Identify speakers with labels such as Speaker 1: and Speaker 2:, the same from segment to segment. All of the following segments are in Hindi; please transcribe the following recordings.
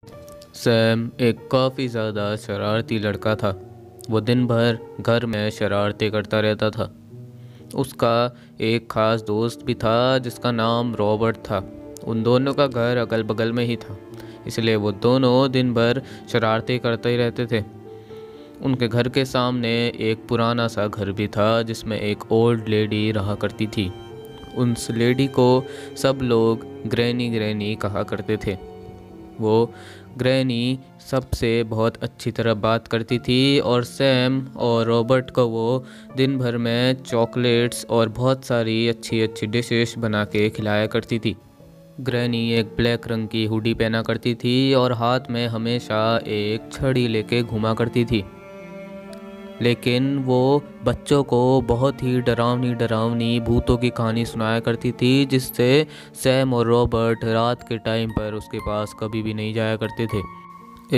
Speaker 1: सैम एक काफ़ी ज़्यादा शरारती लड़का था। वो दिन भर घर में शरारतें करता रहता था। उसका एक ख़ास दोस्त भी था जिसका नाम रॉबर्ट था। उन दोनों का घर अगल बगल में ही था, इसलिए वो दोनों दिन भर शरारतें करते ही रहते थे। उनके घर के सामने एक पुराना सा घर भी था जिसमें एक ओल्ड लेडी रहा करती थी। उस लेडी को सब लोग ग्रैनी ग्रैनी कहा करते थे। वो ग्रैनी सबसे बहुत अच्छी तरह बात करती थी और सैम और रॉबर्ट को वो दिन भर में चॉकलेट्स और बहुत सारी अच्छी अच्छी डिशेस बना के खिलाया करती थी। ग्रैनी एक ब्लैक रंग की हुडी पहना करती थी और हाथ में हमेशा एक छड़ी लेके घुमा करती थी। लेकिन वो बच्चों को बहुत ही डरावनी डरावनी भूतों की कहानी सुनाया करती थी, जिससे सैम और रॉबर्ट रात के टाइम पर उसके पास कभी भी नहीं जाया करते थे।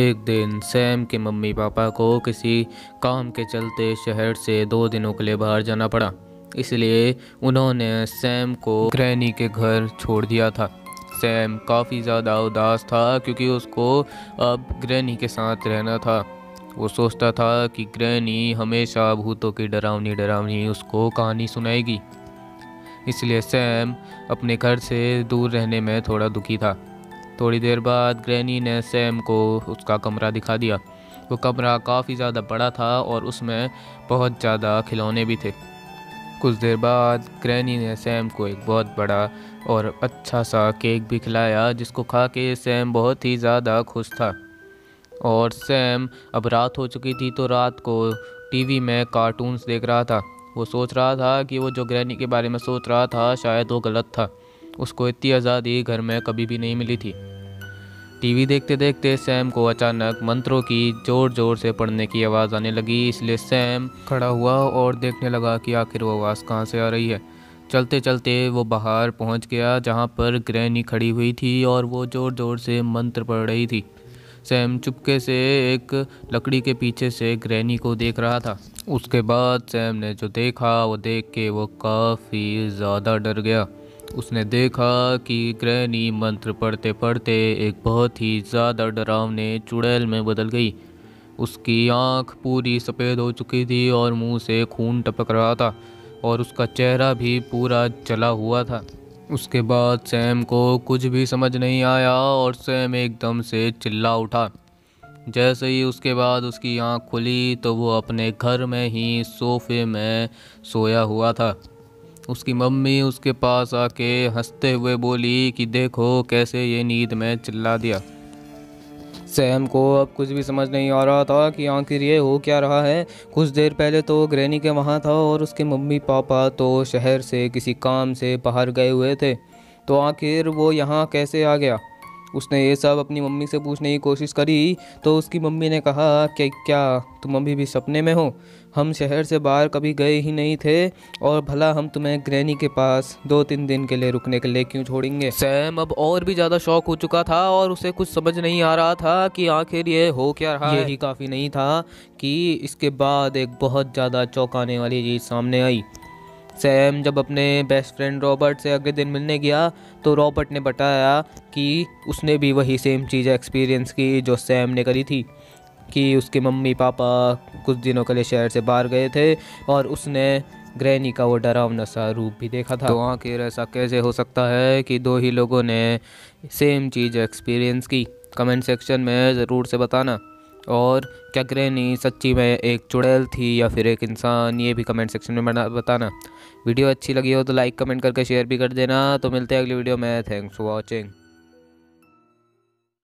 Speaker 1: एक दिन सैम के मम्मी पापा को किसी काम के चलते शहर से 2 दिनों के लिए बाहर जाना पड़ा, इसलिए उन्होंने सैम को ग्रैनी के घर छोड़ दिया था। सैम काफ़ी ज़्यादा उदास था क्योंकि उसको अब ग्रैनी के साथ रहना था। वो सोचता था कि ग्रैनी हमेशा भूतों की डरावनी डरावनी उसको कहानी सुनाएगी, इसलिए सैम अपने घर से दूर रहने में थोड़ा दुखी था। थोड़ी देर बाद ग्रैनी ने सैम को उसका कमरा दिखा दिया। वो कमरा काफ़ी ज़्यादा बड़ा था और उसमें बहुत ज़्यादा खिलौने भी थे। कुछ देर बाद ग्रैनी ने सैम को एक बहुत बड़ा और अच्छा सा केक भी खिलाया, जिसको खा के सैम बहुत ही ज़्यादा खुश था। और सैम अब रात हो चुकी थी तो रात को टीवी में कार्टून्स देख रहा था। वो सोच रहा था कि वो जो ग्रैनी के बारे में सोच रहा था शायद वो गलत था। उसको इतनी आज़ादी घर में कभी भी नहीं मिली थी। टीवी देखते देखते सैम को अचानक मंत्रों की ज़ोर ज़ोर से पढ़ने की आवाज़ आने लगी, इसलिए सैम खड़ा हुआ और देखने लगा कि आखिर वो आवाज़ कहाँ से आ रही है। चलते चलते वो बाहर पहुँच गया जहाँ पर ग्रैनी खड़ी हुई थी और वो ज़ोर ज़ोर से मंत्र पढ़ रही थी। सैम चुपके से एक लकड़ी के पीछे से ग्रैनी को देख रहा था। उसके बाद सैम ने जो देखा वो देख के वो काफ़ी ज़्यादा डर गया। उसने देखा कि ग्रैनी मंत्र पढ़ते पढ़ते एक बहुत ही ज़्यादा डरावने चुड़ैल में बदल गई। उसकी आँख पूरी सफ़ेद हो चुकी थी और मुंह से खून टपक रहा था और उसका चेहरा भी पूरा जला हुआ था। उसके बाद सैम को कुछ भी समझ नहीं आया और सैम एकदम से चिल्ला उठा। जैसे ही उसके बाद उसकी आँख खुली तो वो अपने घर में ही सोफे में सोया हुआ था। उसकी मम्मी उसके पास आके हंसते हुए बोली कि देखो कैसे ये नींद में चिल्ला दिया। सैम को अब कुछ भी समझ नहीं आ रहा था कि आखिर ये हो क्या रहा है। कुछ देर पहले तो ग्रैनी के वहाँ था और उसके मम्मी पापा तो शहर से किसी काम से बाहर गए हुए थे, तो आखिर वो यहाँ कैसे आ गया। उसने ये सब अपनी मम्मी से पूछने की कोशिश करी तो उसकी मम्मी ने कहा कि क्या तुम अभी भी सपने में हो, हम शहर से बाहर कभी गए ही नहीं थे और भला हम तुम्हें ग्रैनी के पास 2-3 दिन के लिए रुकने के लिए क्यों छोड़ेंगे। सैम अब और भी ज़्यादा शॉक हो चुका था और उसे कुछ समझ नहीं आ रहा था कि आखिर ये हो क्या रहा है। यही काफ़ी नहीं था कि इसके बाद एक बहुत ज़्यादा चौंकाने वाली चीज़ सामने आई। सैम जब अपने बेस्ट फ्रेंड रॉबर्ट से अगले दिन मिलने गया तो रॉबर्ट ने बताया कि उसने भी वही सेम चीज़ एक्सपीरियंस की जो सैम ने करी थी, कि उसके मम्मी पापा कुछ दिनों के लिए शहर से बाहर गए थे और उसने ग्रैनी का वो डरावना सा रूप भी देखा था। तो आखिर ऐसा कैसे हो सकता है कि 2 ही लोगों ने सेम चीज़ एक्सपीरियंस की? कमेंट सेक्शन में ज़रूर से बताना। और क्या ग्रैनी सच्ची में एक चुड़ैल थी या फिर एक इंसान, ये भी कमेंट सेक्शन में बताना। वीडियो अच्छी लगी हो तो लाइक कमेंट करके शेयर भी कर देना। तो मिलते हैं अगली वीडियो में। Thanks for watching.